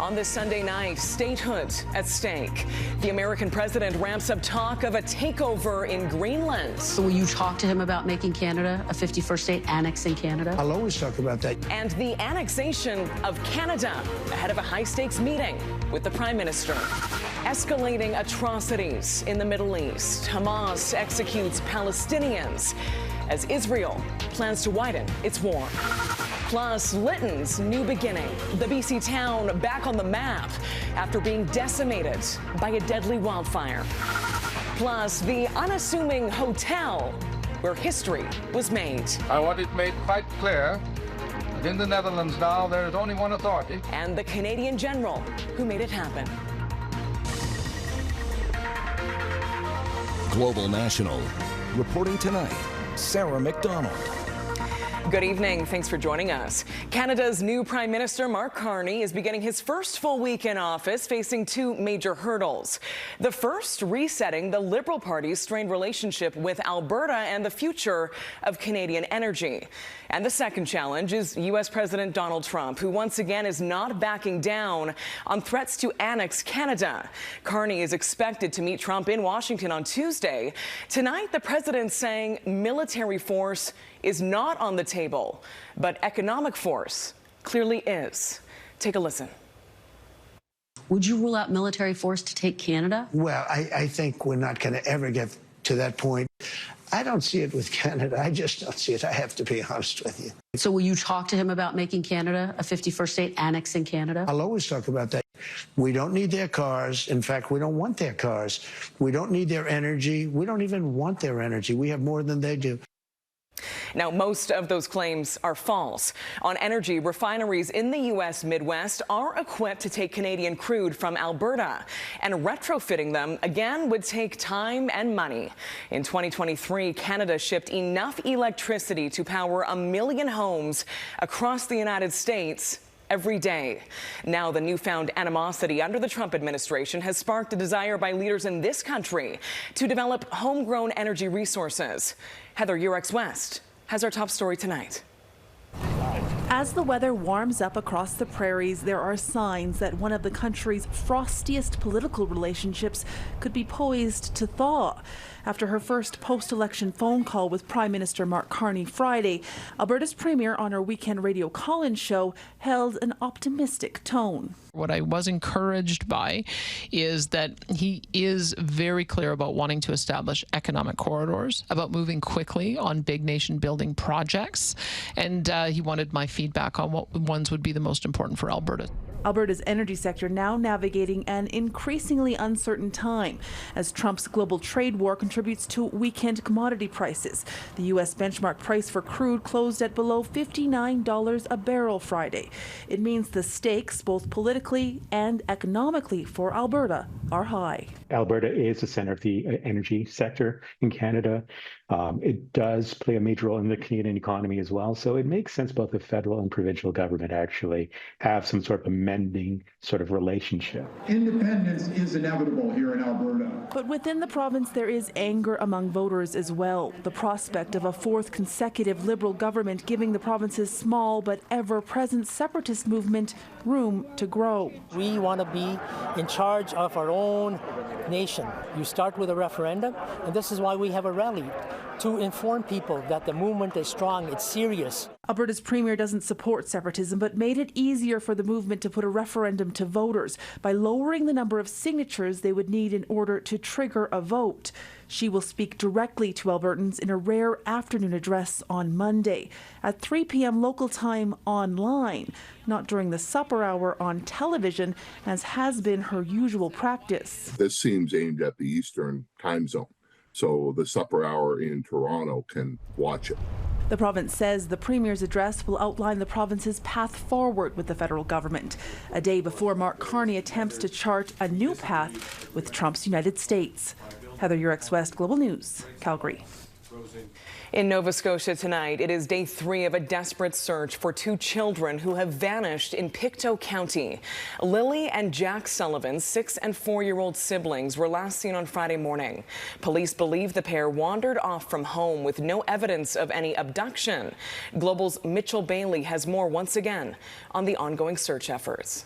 On this Sunday night, statehood at stake. The American president ramps up talk of a takeover in Greenland. Will you talk to him about making Canada a 51st state, annexing Canada? I'll always talk about that. And the annexation of Canada ahead of a high-stakes meeting with the Prime Minister. Escalating atrocities in the Middle East. Hamas executes Palestinians as Israel plans to widen its war. Plus, Lytton's new beginning. The BC town back on the map after being decimated by a deadly wildfire. Plus, the unassuming hotel where history was made. I want it made quite clear that in the Netherlands now there is only one authority. And the Canadian general who made it happen. Global National. Reporting tonight, Sarah McDonald. Good evening. Thanks for joining us. Canada's new Prime Minister Mark Carney is beginning his first full week in office, facing two major hurdles. The first, resetting the Liberal Party's strained relationship with Alberta and the future of Canadian energy. And the second challenge is U.S. President Donald Trump, who once again is not backing down on threats to annex Canada. Carney is expected to meet Trump in Washington on Tuesday. Tonight, the president saying military force is not on the table, but economic force clearly is. Take a listen. Would you rule out military force to take Canada? Well, I think we're not going to ever get to that point. I don't see it with Canada. I just don't see it. I have to be honest with you. So will you talk to him about making Canada a 51st state, annexing Canada? I'll always talk about that. We don't need their cars. In fact, we don't want their cars. We don't need their energy. We don't even want their energy. We have more than they do. Now, most of those claims are false. On energy, refineries in the U.S. Midwest are equipped to take Canadian crude from Alberta, and retrofitting them, again, would take time and money. In 2023, Canada shipped enough electricity to power 1 million homes across the United States every day. Now, the newfound animosity under the Trump administration has sparked a desire by leaders in this country to develop homegrown energy resources. Heather, Yourex-West has our top story tonight. As the weather warms up across the prairies, there are signs that one of the country's frostiest political relationships could be poised to thaw. After her first post-election phone call with Prime Minister Mark Carney Friday, Alberta's Premier on her weekend radio call-in show held an optimistic tone. What I was encouraged by is that he is very clear about wanting to establish economic corridors, about moving quickly on big nation-building projects, and he wanted my feedback on what ones would be the most important for Alberta. Alberta's energy sector now navigating an increasingly uncertain time as Trump's global trade war contributes to weakened commodity prices. The U.S. benchmark price for crude closed at below $59 a barrel Friday. It means the stakes, both politically and economically, for Alberta are high. Alberta is the center of the energy sector in Canada. It does play a major role in the Canadian economy as well. So it makes sense both the federal and provincial government actually have some sort of amending sort of relationship. Independence is inevitable here in Alberta. But within the province, there is anger among voters as well. The prospect of a fourth consecutive Liberal government giving the province's small but ever-present separatist movement room to grow. We want to be in charge of our own nation. You start with a referendum, and this is why we have a rally, to inform people that the movement is strong, it's serious. Alberta's Premier doesn't support separatism, but made it easier for the movement to put a referendum to voters by lowering the number of signatures they would need in order to trigger a vote. She will speak directly to Albertans in a rare afternoon address on Monday at 3 p.m. local time online, not during the supper hour on television, as has been her usual practice. This seems aimed at the Eastern time zone, so the supper hour in Toronto can watch it. The province says the Premier's address will outline the province's path forward with the federal government, a day before Mark Carney attempts to chart a new path with Trump's United States. Heather, Yourex-West, Global News, Calgary. In Nova Scotia tonight, it is day 3 of a desperate search for 2 children who have vanished in Pictou County. Lily and Jack Sullivan's 6- and 4-year-old siblings were last seen on Friday morning. Police believe the pair wandered off from home with no evidence of any abduction. Global's Mitchell Bailey has more once again on the ongoing search efforts.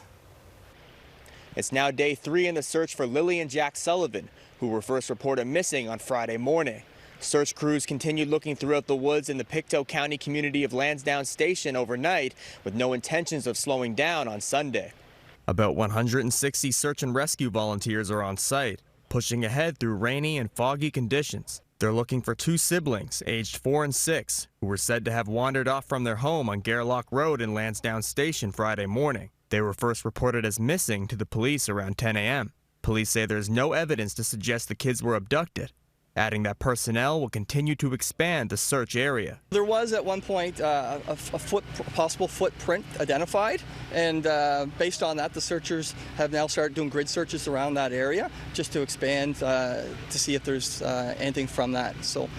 It's now day 3 in the search for Lily and Jack Sullivan, who were first reported missing on Friday morning. Search crews continued looking throughout the woods in the Pictou County community of Lansdowne Station overnight, with no intentions of slowing down on Sunday. About 160 search and rescue volunteers are on site, pushing ahead through rainy and foggy conditions. They're looking for 2 siblings, aged 4 and 6, who were said to have wandered off from their home on Gairloch Road in Lansdowne Station Friday morning. They were first reported as missing to the police around 10 a.m. Police say there's no evidence to suggest the kids were abducted, adding that personnel will continue to expand the search area. There was at one point a possible footprint identified, and based on that, the searchers have now started doing grid searches around that area just to expand to see if there's anything from that. So,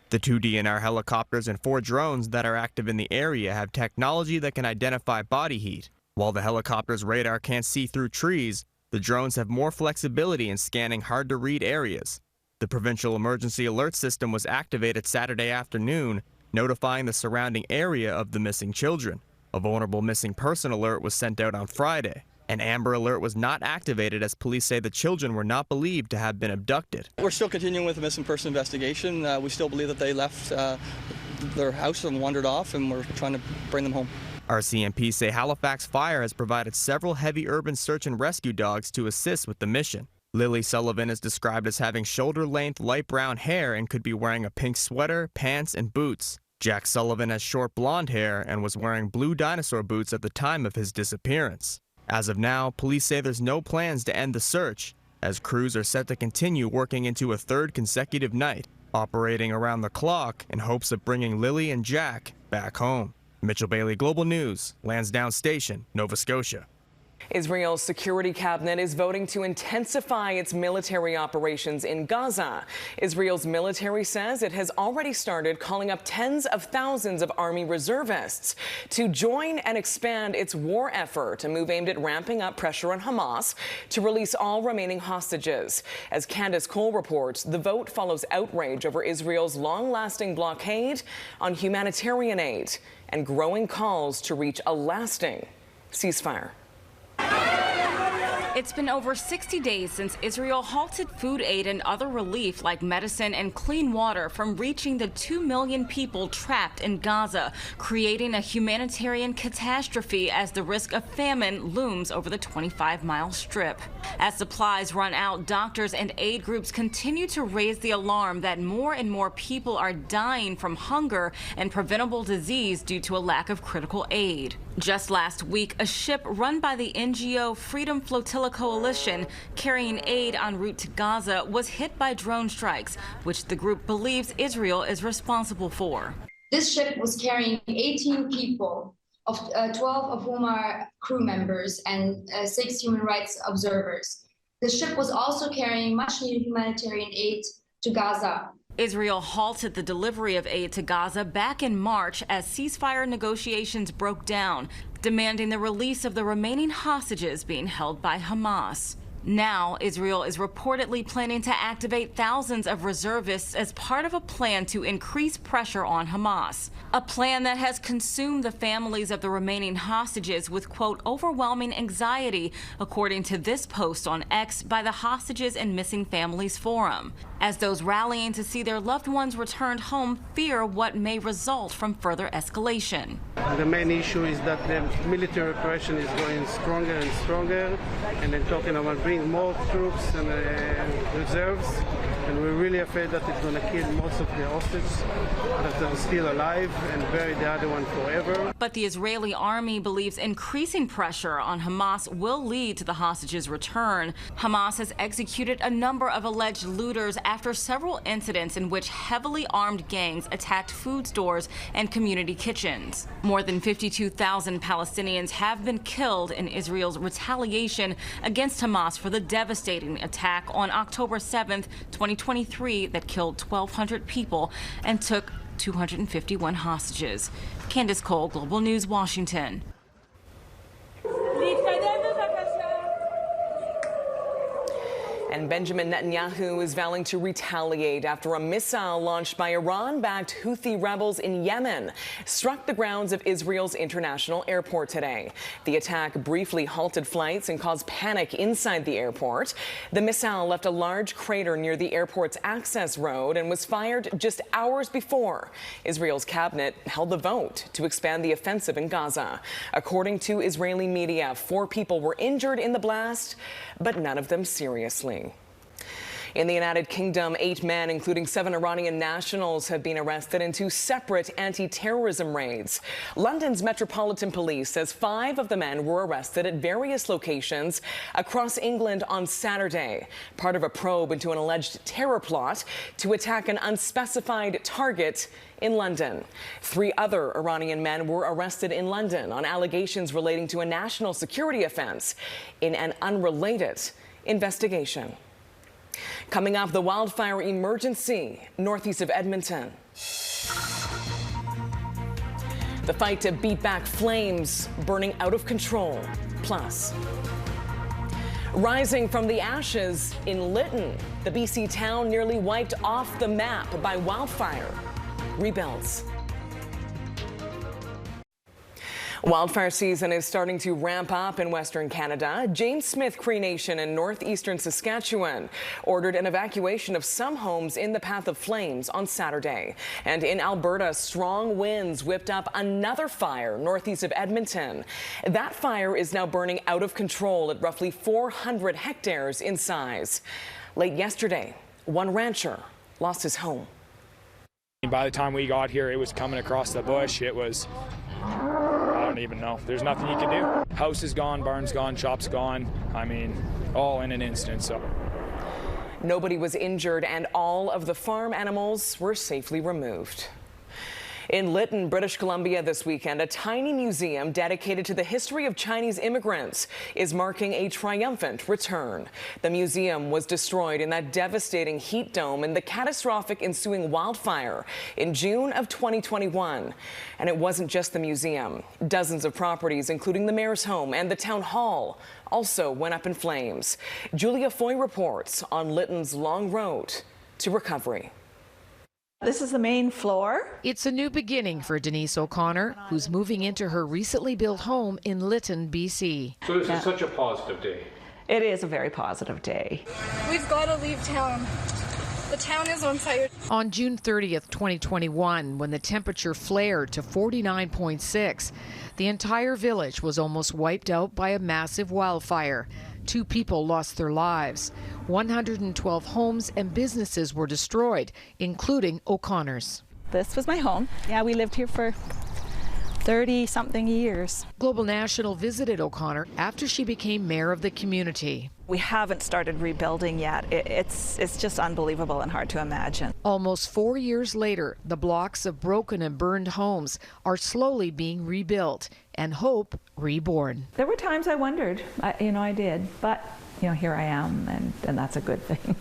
the 2 DNR helicopters and 4 drones that are active in the area have technology that can identify body heat. While the helicopter's radar can't see through trees, the drones have more flexibility in scanning hard-to-read areas. The Provincial Emergency Alert System was activated Saturday afternoon, notifying the surrounding area of the missing children. A vulnerable missing person alert was sent out on Friday. An Amber Alert was not activated as police say the children were not believed to have been abducted. We're still continuing with the missing person investigation. We still believe that they left their house and wandered off, and we're trying to bring them home. RCMP say Halifax Fire has provided several heavy urban search and rescue dogs to assist with the mission. Lily Sullivan is described as having shoulder-length light brown hair and could be wearing a pink sweater, pants, and boots. Jack Sullivan has short blonde hair and was wearing blue dinosaur boots at the time of his disappearance. As of now, police say there's no plans to end the search, as crews are set to continue working into a 3rd consecutive night, operating around the clock in hopes of bringing Lily and Jack back home. Mitchell Bailey, Global News, Lansdowne Station, Nova Scotia. Israel's security cabinet is voting to intensify its military operations in Gaza. Israel's military says it has already started calling up tens of thousands of army reservists to join and expand its war effort, a move aimed at ramping up pressure on Hamas to release all remaining hostages. As Candice Cole reports, the vote follows outrage over Israel's long-lasting blockade on humanitarian aid and growing calls to reach a lasting ceasefire. It's been over 60 days since Israel halted food aid and other relief like medicine and clean water from reaching the 2 million people trapped in Gaza, creating a humanitarian catastrophe as the risk of famine looms over the 25-mile strip. As supplies run out, doctors and aid groups continue to raise the alarm that more and more people are dying from hunger and preventable disease due to a lack of critical aid. Just last week, a ship run by the NGO Freedom Flotilla Coalition carrying aid en route to Gaza was hit by drone strikes, which the group believes Israel is responsible for. This ship was carrying 18 people, 12 of whom are crew members and 6 human rights observers. The ship was also carrying much-needed humanitarian aid to Gaza. Israel halted the delivery of aid to Gaza back in March as ceasefire negotiations broke down, demanding the release of the remaining hostages being held by Hamas. Now, Israel is reportedly planning to activate thousands of reservists as part of a plan to increase pressure on Hamas. A plan that has consumed the families of the remaining hostages with, quote, overwhelming anxiety, according to this post on X by the Hostages and Missing Families Forum. As those rallying to see their loved ones returned home fear what may result from further escalation. The main issue is that the military operation is going stronger and stronger, and they're talking about bringing more troops and reserves, and we're really afraid that it's going to kill most of the hostages that are still alive and bury the other one forever. But the Israeli army believes increasing pressure on Hamas will lead to the hostages' return. Hamas has executed a number of alleged looters after several incidents in which heavily armed gangs attacked food stores and community kitchens. More than 52,000 Palestinians have been killed in Israel's retaliation against Hamas for the devastating attack on October 7th, 2023 that killed 1,200 people and took 251 hostages. Candice Cole, Global News, Washington. And Benjamin Netanyahu is vowing to retaliate after a missile launched by Iran-backed Houthi rebels in Yemen struck the grounds of Israel's international airport today. The attack briefly halted flights and caused panic inside the airport. The missile left a large crater near the airport's access road and was fired just hours before Israel's cabinet held the vote to expand the offensive in Gaza. According to Israeli media, 4 people were injured in the blast, but none of them seriously. In the United Kingdom, 8 men, including 7 Iranian nationals, have been arrested in 2 separate anti-terrorism raids. London's Metropolitan Police says 5 of the men were arrested at various locations across England on Saturday, part of a probe into an alleged terror plot to attack an unspecified target in London. 3 other Iranian men were arrested in London on allegations relating to a national security offense in an unrelated investigation. Coming up, the wildfire emergency northeast of Edmonton. The fight to beat back flames burning out of control. Plus, rising from the ashes in Lytton, the BC town nearly wiped off the map by wildfire. Rebuilds. Wildfire season is starting to ramp up in Western Canada. James Smith Cree Nation in northeastern Saskatchewan ordered an evacuation of some homes in the path of flames on Saturday. And in Alberta, strong winds whipped up another fire northeast of Edmonton. That fire is now burning out of control at roughly 400 hectares in size. Late yesterday, one rancher lost his home. By the time we got here, it was coming across the bush. It was, I don't even know. There's nothing you can do. House is gone, barn's gone, shop's gone. I mean, all in an instant. So nobody was injured and all of the farm animals were safely removed. In Lytton, British Columbia this weekend, a tiny museum dedicated to the history of Chinese immigrants is marking a triumphant return. The museum was destroyed in that devastating heat dome in the catastrophic ensuing wildfire in June of 2021. And it wasn't just the museum. Dozens of properties, including the mayor's home and the town hall, also went up in flames. Julia Foy reports on Lytton's long road to recovery. This is the main floor. It's a new beginning for Denise O'Connor, who's moving into her recently built home in Lytton, BC. So this is such a positive day. It is a very positive day. We've got to leave town. The town is on fire. On June 30th, 2021, when the temperature flared to 49.6, the entire village was almost wiped out by a massive wildfire. 2 people lost their lives. 112 homes and businesses were destroyed, including O'Connor's. This was my home. Yeah, we lived here for 30-something years. Global National visited O'Connor after she became mayor of the community. We haven't started rebuilding yet. It's just unbelievable and hard to imagine. Almost 4 years later, the blocks of broken and burned homes are slowly being rebuilt and hope reborn. There were times I wondered, I did, but here I am, and that's a good thing.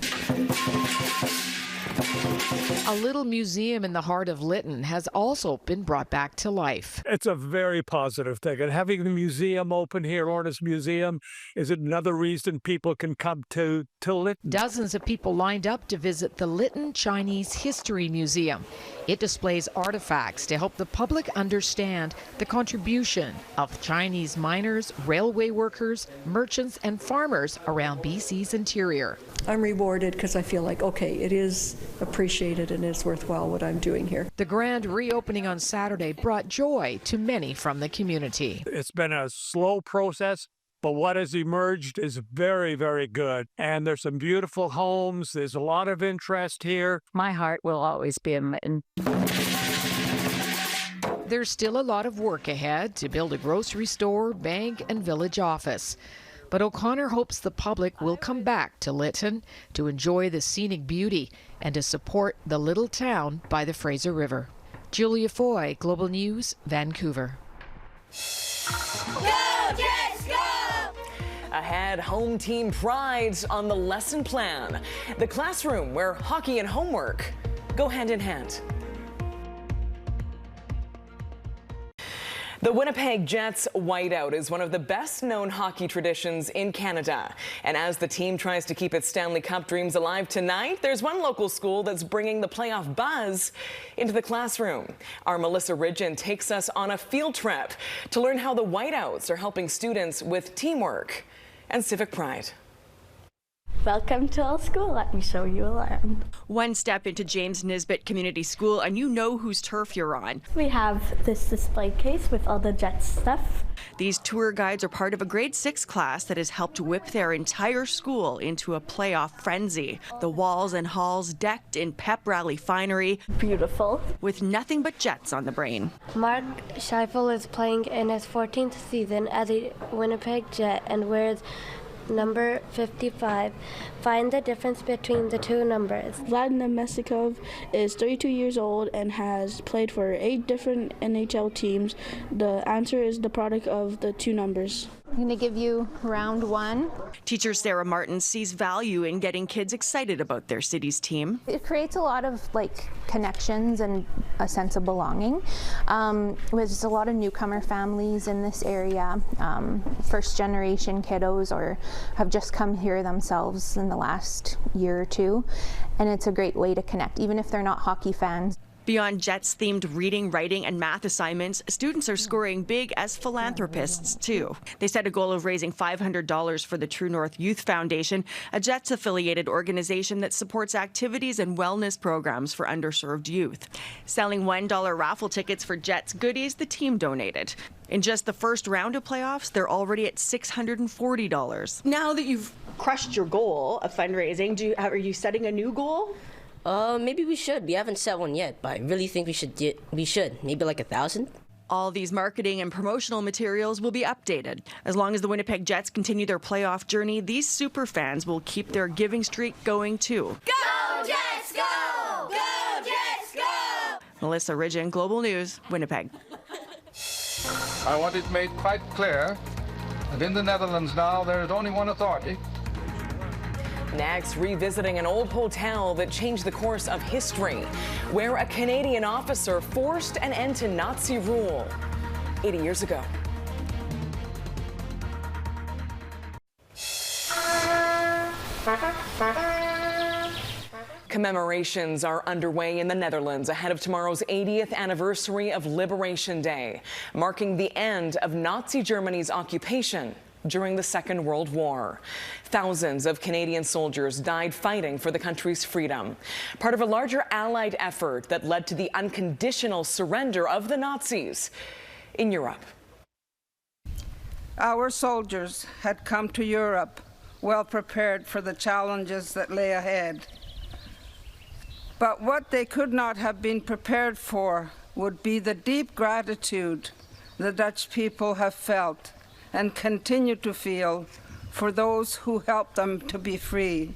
A little museum in the heart of Lytton has also been brought back to life. It's a very positive thing. And having the museum open here, Ornis Museum, is another reason people can come to Lytton. Dozens of people lined up to visit the Lytton Chinese History Museum. It displays artifacts to help the public understand the contribution of Chinese miners, railway workers, merchants, and farmers around BC's interior. I'm rewarded because I feel like, okay, it is appreciated and it's worthwhile what I'm doing here. The grand reopening on Saturday brought joy to many from the community. It's been a slow process, but what has emerged is very, very good. And there's some beautiful homes. There's a lot of interest here. My heart will always be in Lytton. There's still a lot of work ahead to build a grocery store, bank, and village office. But O'Connor hopes the public will come back to Lytton to enjoy the scenic beauty and to support the little town by the Fraser River. Julia Foy, Global News, Vancouver. Go, Jets, go! Ahead, home team prides on the lesson plan. The classroom where hockey and homework go hand in hand. The Winnipeg Jets whiteout is one of the best-known hockey traditions in Canada. And as the team tries to keep its Stanley Cup dreams alive tonight, there's one local school that's bringing the playoff buzz into the classroom. Our Melissa Ridgen takes us on a field trip to learn how the whiteouts are helping students with teamwork and civic pride. Welcome to our school. Let me show you around. One step into James Nisbet Community School and you know whose turf you're on. We have this display case with all the Jets stuff. These tour guides are part of a grade 6 class that has helped whip their entire school into a playoff frenzy. The walls and halls decked in pep rally finery. Beautiful. With nothing but Jets on the brain. Mark Scheifele is playing in his 14th season as a Winnipeg Jet and wears number 55. Find the difference between the two numbers. Vlad Nemestikov is 32 years old and has played for 8 different NHL teams. The answer is the product of the two numbers. I'm going to give you round 1. Teacher Sarah Martin sees value in getting kids excited about their city's team. It creates a lot of connections and a sense of belonging. There's a lot of newcomer families in this area, first generation kiddos or have just come here themselves in the last year or two, and it's a great way to connect, even if they're not hockey fans. Beyond Jets-themed reading, writing, and math assignments, students are scoring big as philanthropists, too. They set a goal of raising $500 for the True North Youth Foundation, a Jets-affiliated organization that supports activities and wellness programs for underserved youth. Selling $1 raffle tickets for Jets goodies, the team donated. In just the first round of playoffs, they're already at $640. Now that you've crushed your goal of fundraising, are you setting a new goal? Maybe we should. We haven't set one yet, but I really think we should. Maybe like 1,000. All these marketing and promotional materials will be updated. As long as the Winnipeg Jets continue their playoff journey, these super fans will keep their giving streak going too. Go Jets, go! Go Jets, go! Melissa Ridgen, Global News, Winnipeg. I want it made quite clear that in the Netherlands now there is only one authority. Next, revisiting an old hotel that changed the course of history, where a Canadian officer forced an end to Nazi rule 80 years ago. Commemorations are underway in the Netherlands ahead of tomorrow's 80th anniversary of Liberation Day, marking the end of Nazi Germany's occupation during the Second World War. Thousands of Canadian soldiers died fighting for the country's freedom, part of a larger Allied effort that led to the unconditional surrender of the Nazis in Europe. Our soldiers had come to Europe well prepared for the challenges that lay ahead. But what they could not have been prepared for would be the deep gratitude the Dutch people have felt and continue to feel for those who helped them to be free.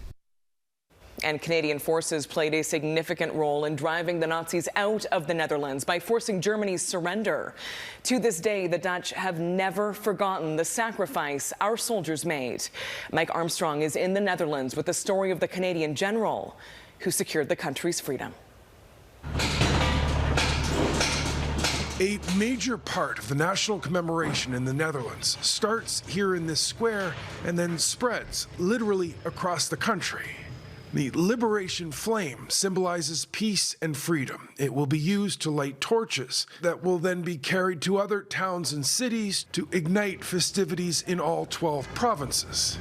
And Canadian forces played a significant role in driving the Nazis out of the Netherlands by forcing Germany's surrender. To this day, the Dutch have never forgotten the sacrifice our soldiers made. Mike Armstrong is in the Netherlands with the story of the Canadian general who secured the country's freedom. A major part of the national commemoration in the Netherlands starts here in this square and then spreads literally across the country. The Liberation Flame symbolizes peace and freedom. It will be used to light torches that will then be carried to other towns and cities to ignite festivities in all 12 provinces.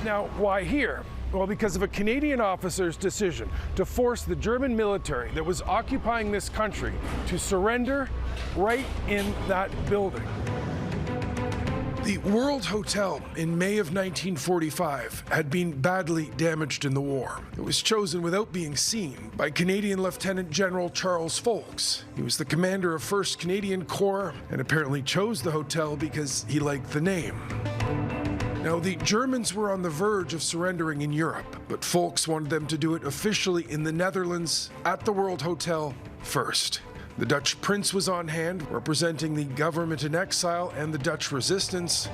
Now, why here? Well, because of a Canadian officer's decision to force the German military that was occupying this country to surrender right in that building. The World Hotel in May of 1945 had been badly damaged in the war. It was chosen without being seen by Canadian Lieutenant General Charles Foulkes. He was the commander of 1st Canadian Corps and apparently chose the hotel because he liked the name. Now, the Germans were on the verge of surrendering in Europe, but Foulkes wanted them to do it officially in the Netherlands at the World Hotel first. The Dutch prince was on hand, representing the government in exile and the Dutch resistance.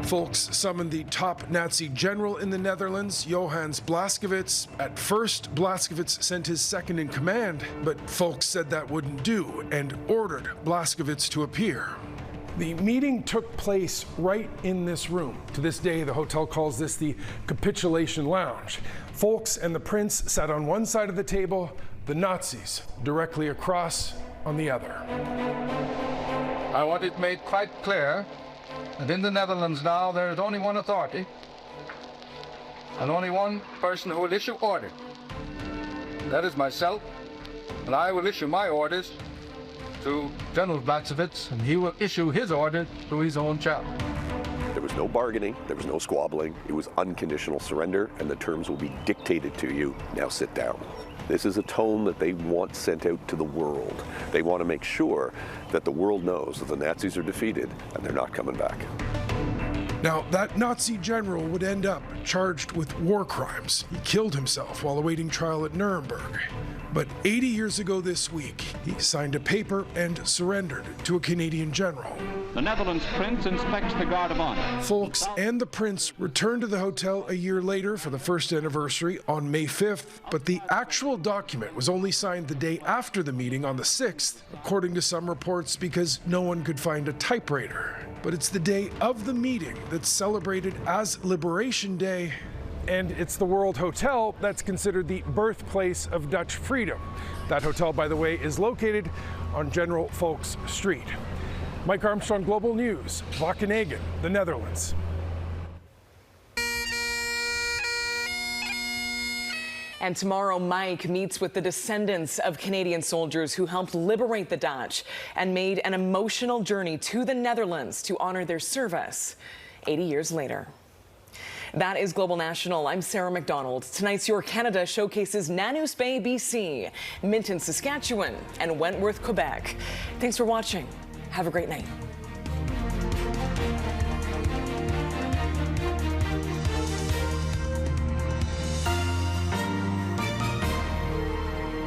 Foulkes summoned the top Nazi general in the Netherlands, Johannes Blaskowitz. At first, Blaskowitz sent his second in command, but Foulkes said that wouldn't do and ordered Blaskowitz to appear. The meeting took place right in this room. To this day, the hotel calls this the Capitulation Lounge. Folks and the prince sat on one side of the table, the Nazis directly across on the other. I want it made quite clear that in the Netherlands now there is only one authority and only one person who will issue orders. That is myself, and I will issue my orders to General Blatzewitz, and he will issue his orders to his own chapel. There was no bargaining, there was no squabbling, it was unconditional surrender, and the terms will be dictated to you. Now sit down. This is a tone that they want sent out to the world. They want to make sure that the world knows that the Nazis are defeated and they're not coming back. Now, that Nazi general would end up charged with war crimes. He killed himself while awaiting trial at Nuremberg. But 80 years ago this week, he signed a paper and surrendered to a Canadian general. The Netherlands prince inspects the guard of honor. Folks and the prince returned to the hotel a year later for the first anniversary on May 5th, but the actual document was only signed the day after the meeting on the 6th, according to some reports, because no one could find a typewriter. But it's the day of the meeting that's celebrated as Liberation Day. And it's the World Hotel that's considered the birthplace of Dutch freedom. That hotel, by the way, is located on General Folks Street. Mike Armstrong, Global News, Wageningen, the Netherlands. And tomorrow, Mike meets with the descendants of Canadian soldiers who helped liberate the Dutch and made an emotional journey to the Netherlands to honor their service 80 years later. That is Global National. I'm Sarah McDonald. Tonight's Your Canada showcases Nanu's Bay, BC, Minton, Saskatchewan, and Wentworth, Quebec. Thanks for watching. Have a great night.